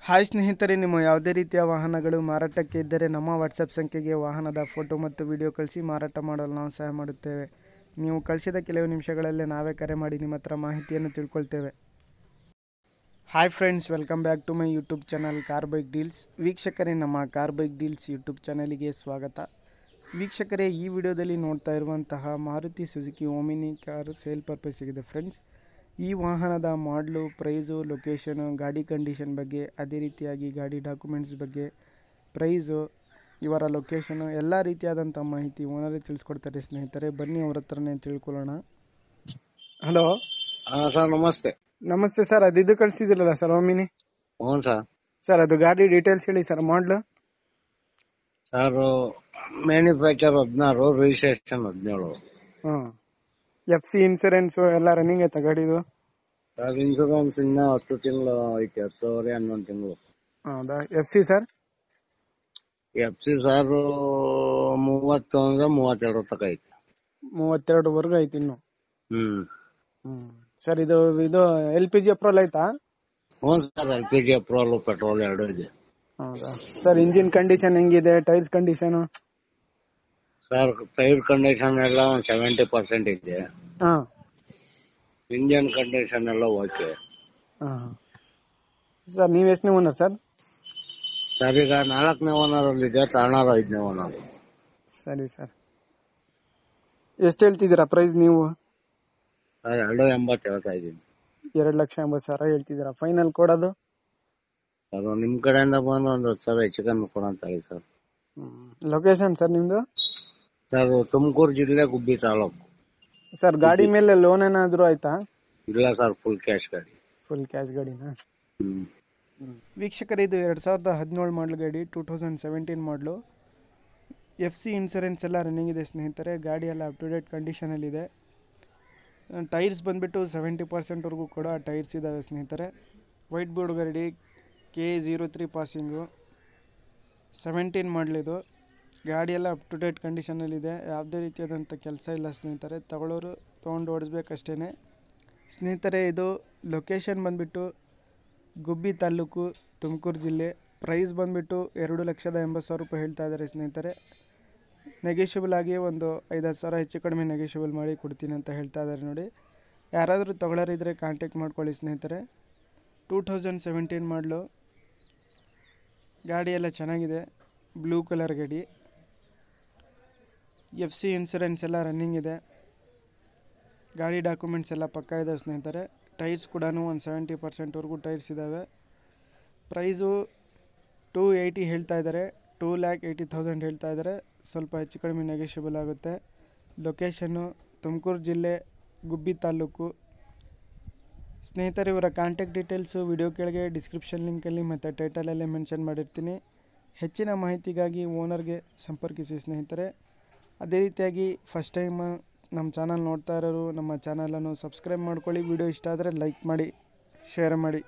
Hi ಸ್ನೇಹಿತರೆ, ನಿಮ್ಮ ಯಾವುದೇ ರೀತಿಯ ವಾಹನಗಳು ಮಾರಾಟಕ್ಕೆ ಇದ್ದರೆ ನಮ್ಮ ವಾಟ್ಸಪ್ ಸಂಖ್ಯೆಗೆ ವಾಹನದ ಫೋಟೋ ಮತ್ತು ವಿಡಿಯೋ ಕಳಿಸಿ ಮಾರಾಟ ಮಾಡಲು ನಾವು ಸಹಾಯ ಮಾಡುತ್ತೇವೆ. ನೀವು ಕಳಿಸಿದ ಕೆಲವು ನಿಮಿಷಗಳಲ್ಲೇ ನಾವೇ ಕರೆ ಮಾಡಿ ನಿಮ್ಮ ಹತ್ರ ಮಾಹಿತಿಯನ್ನು ತಿಳ್ಕೊಳ್ತೇವೆ. Hi friends, welcome back to my YouTube channel car bike deals. ವೀಕ್ಷಕರೇ, ನಮ್ಮ ಕಾರ್ ಬೈಕ್ ಡೀಲ್ಸ್ ಯೂಟ್ಯೂಬ್ ಚಾನಲಿಗೆ ಸ್ವಾಗತ. ವೀಕ್ಷಕರೇ, ಈ ವಿಡಿಯೋದಲ್ಲಿ ನೋಡ್ತಾ ಇರುವಂತಹ Maruti Suzuki Omni car sale ಪರ್ಪಸ್ಸಿಗಿದೆ ಫ್ರೆಂಡ್ಸ್. ಈ ವಾಹನದ ಮಾಡಲು, ಪ್ರೈಸು, ಲೊಕೇಶನು, ಗಾಡಿ ಕಂಡೀಷನ್ ಬಗ್ಗೆ, ಅದೇ ರೀತಿಯಾಗಿ ಗಾಡಿ ಡಾಕ್ಯುಮೆಂಟ್ಸ್ ಬಗ್ಗೆ, ಪ್ರೈಸು, ಇವರ ಲೊಕೇಶನು ಎಲ್ಲ ರೀತಿಯಾದಂಥ ಮಾಹಿತಿ ಓನರೇ ತಿಳಿಸ್ಕೊಡ್ತಾರೆ ಸ್ನೇಹಿತರೆ. ಬನ್ನಿ ಅವ್ರ ಹತ್ರನೇ ತಿಳ್ಕೊಳ್ಳೋಣ. ಹಲೋ ಸರ್, ನಮಸ್ತೆ. ನಮಸ್ತೆ ಸರ್, ಅದು ಕಳಿಸಿದಿರಲ್ಲ ಸರ್ ಓಮಿನಿ? ಹ್ಞೂ ಸರ್. ಸರ್, ಅದು ಗಾಡಿ ಡೀಟೇಲ್ಸ್ ಹೇಳಿ ಸರ್. ಮಾಡಲು ಸರ್, ಮ್ಯಾನುಫ್ಯಾಕ್ಚರ್ 16, ರಿಜಿಸ್ಟ್ರೇಷನ್ 17. ಹಾಂ. FC ಇನ್ಸೂರೆನ್ಸು ಎಲ್ಲ ರನ್ನಿಂಗ್ ಐತಾ ಗಾಡಿದು? ಸರ್, ಇನ್ಶೂರೆನ್ಸ್ ಇನ್ನ 10 ತಿಂಗಳು ಐತೆ, 10 11 ತಿಂಗಳು. ಹೌದಾ? FC sir? FC ಸರ್ 31 32 ತನಕ ಐತೆ. 32ವರೆಗೂ ಐತಿ ಇನ್ನು. ಹ್ಮ್ ಸರ್, ಇದು LPG ಅಪ್ರೂವಲ್ ಆಯ್ತಾ? ಹ್ಞೂ ಸರ್, LPG ಅಪ್ರೂವಲ್, ಪೆಟ್ರೋಲ್ ಎರಡು ಇದೆ. ಹೌದಾ ಸರ್? ಇಂಜಿನ್ ಕಂಡೀಷನ್ ಹೆಂಗಿದೆ? Tyres condition? Sir, tyre condition ಎಲ್ಲ ಒಂದು 70% ಇದೆ. ಹಾಂ. ಇಂಜಿನ್ ಕಂಡೀಷನ್ ಎಲ್ಲ ಓಕೆ. ಹಾಂ ಸರ್, ನೀವು ಎಷ್ಟನೇ ಓನರ್ ಸರ್? ಸರ್, ಈಗ 4ನೇ ಓನರ್ ಇದೆ, ತಗೊಳ್ಳೋರು 5ನೇ ಓನರ್. ಸರಿ ಸರ್. ಎಷ್ಟು ಹೇಳ್ತಿದ್ದೀರಾ ಪ್ರೈಸ್ ನೀವು? ಸರ್, 280 ಹೇಳ್ತಾ ಇದ್ದೀನಿ. 2,80,000 ಹೇಳ್ತಿದ್ದೀರಾ. ಫೈನಲ್ ಕೊಡೋದು? ಸರ್, ನಿಮ್ಮ ಕಡೆಯಿಂದ ಬಂದು ಒಂದು 10,000 ಹೆಚ್ಚು ಕಮ್ಮಿ ಕೊಡೋಂತ ಹೇಳಿ ಸರ್. ಲೊಕೇಶನ್ ಸರ್ ನಿಮ್ದು? ಸರ್, ತುಮಕೂರು ಜಿಲ್ಲೆ, ಗುಬ್ಬಿ ತಾಲೂಕು. ಸರ್, ಗಾಡಿ ಮೇಲೆ ಲೋನ್ ಏನಾದ್ರು ಆಯ್ತಾ? ಇಲ್ಲ ಸರ್, ಫುಲ್ ಕ್ಯಾಶ್ ಗಾಡಿ. ಫುಲ್ ಕ್ಯಾಶ್ ಗಾಡಿನಾ? ಹ್ಮ್. ವೀಕ್ಷಕರೇ, ಇದು 2017 ಮಾಡಲ್ ಗಾಡಿ, 2017 ಮಾಡಲು. FC ಇನ್ಸೂರೆನ್ಸ್ ಎಲ್ಲ ರನ್ನಿಂಗ್ ಇದೆ ಸ್ನೇಹಿತರೆ. ಗಾಡಿ ಎಲ್ಲ ಅಪ್ ಟು ಡೇಟ್ ಕಂಡೀಷನಲ್ಲಿದೆ. ಟೈರ್ಸ್ ಬಂದುಬಿಟ್ಟು 70%ವರೆಗೂ ಕೂಡ ಟೈರ್ಸ್ ಇದ್ದಾವೆ ಸ್ನೇಹಿತರೆ. ವೈಟ್ ಬೋರ್ಡ್ ಗಾಡಿ, K03 ಪಾಸಿಂಗು, 17 ಮಾಡಲಿದು. ಗಾಡಿ ಎಲ್ಲ ಅಪ್ ಟು ಡೇಟ್ ಕಂಡೀಷನಲ್ಲಿದೆ. ಯಾವುದೇ ರೀತಿಯಾದಂಥ ಕೆಲಸ ಇಲ್ಲ ಸ್ನೇಹಿತರೆ. ತೊಗೊಳ್ಳೋರು ತೊಗೊಂಡು ಓಡಿಸ್ಬೇಕಷ್ಟೇ ಸ್ನೇಹಿತರೆ. ಇದು ಲೊಕೇಶನ್ ಬಂದುಬಿಟ್ಟು ಗುಬ್ಬಿ ತಾಲೂಕು, ತುಮಕೂರು ಜಿಲ್ಲೆ. ಪ್ರೈಸ್ ಬಂದುಬಿಟ್ಟು 2,80,000 ರೂಪಾಯಿ ಹೇಳ್ತಾ ಇದ್ದಾರೆ ಸ್ನೇಹಿತರೆ. ನೆಗೆಷಿಬಲ್ ಆಗಿ ಒಂದು 5,000 ಹೆಚ್ಚು ಕಡಿಮೆ ನೆಗೆಷಿಬಲ್ ಮಾಡಿ ಕೊಡ್ತೀನಿ ಅಂತ ಹೇಳ್ತಾ ಇದ್ದಾರೆ ನೋಡಿ. ಯಾರಾದರೂ ತೊಗೊಳ್ಳೋರಿದ್ದರೆ ಕಾಂಟ್ಯಾಕ್ಟ್ ಮಾಡ್ಕೊಳ್ಳಿ ಸ್ನೇಹಿತರೆ. 2017 ಮಾಡಲು. ಗಾಡಿ ಎಲ್ಲ ಚೆನ್ನಾಗಿದೆ, ಬ್ಲೂ ಕಲರ್ ಗಾಡಿ. FC ಇನ್ಸೂರೆನ್ಸ್ ಎಲ್ಲ ರನ್ನಿಂಗ್ ಇದೆ. ಗಾಡಿ ಡಾಕ್ಯುಮೆಂಟ್ಸ್ ಎಲ್ಲ ಪಕ್ಕಾ ಇದೆ ಸ್ನೇಹಿತರೆ. ಟೈರ್ಸ್ ಕೂಡ ಒಂದು 70%ವರೆಗೂ ಟೈರ್ಸ್ ಇದ್ದಾವೆ. ಪ್ರೈಸು 280 ಹೇಳ್ತಾ ಇದ್ದಾರೆ, 2,80,000 ಹೇಳ್ತಾ ಇದ್ದಾರೆ. ಸ್ವಲ್ಪ ಹೆಚ್ಚು ಕಡಿಮೆ ನೆಗೆಷಿಬಲ್ ಆಗುತ್ತೆ. ಲೊಕೇಶನ್ನು ತುಮಕೂರು ಜಿಲ್ಲೆ, ಗುಬ್ಬಿ ತಾಲೂಕು. ಸ್ನೇಹಿತರೆ, ಇವರ ಕಾಂಟ್ಯಾಕ್ಟ್ ಡೀಟೇಲ್ಸು ವಿಡಿಯೋ ಕೆಳಗೆ ಡಿಸ್ಕ್ರಿಪ್ಷನ್ ಲಿಂಕಲ್ಲಿ ಮತ್ತು ಟೈಟಲಲ್ಲೇ ಮೆನ್ಷನ್ ಮಾಡಿರ್ತೀನಿ. ಹೆಚ್ಚಿನ ಮಾಹಿತಿಗಾಗಿ ಓನರ್ಗೆ ಸಂಪರ್ಕಿಸಿ ಸ್ನೇಹಿತರೆ. ಅದೇ ರೀತಿಯಾಗಿ ಫಸ್ಟ್ ಟೈಮ್ ನಮ್ಮ ಚಾನಲ್ ನೋಡ್ತಾ ಇರೋರು ನಮ್ಮ ಚಾನಲನ್ನು ಸಬ್ಸ್ಕ್ರೈಬ್ ಮಾಡ್ಕೊಳ್ಳಿ. ವಿಡಿಯೋ ಇಷ್ಟ ಆದರೆ ಲೈಕ್ ಮಾಡಿ, ಶೇರ್ ಮಾಡಿ.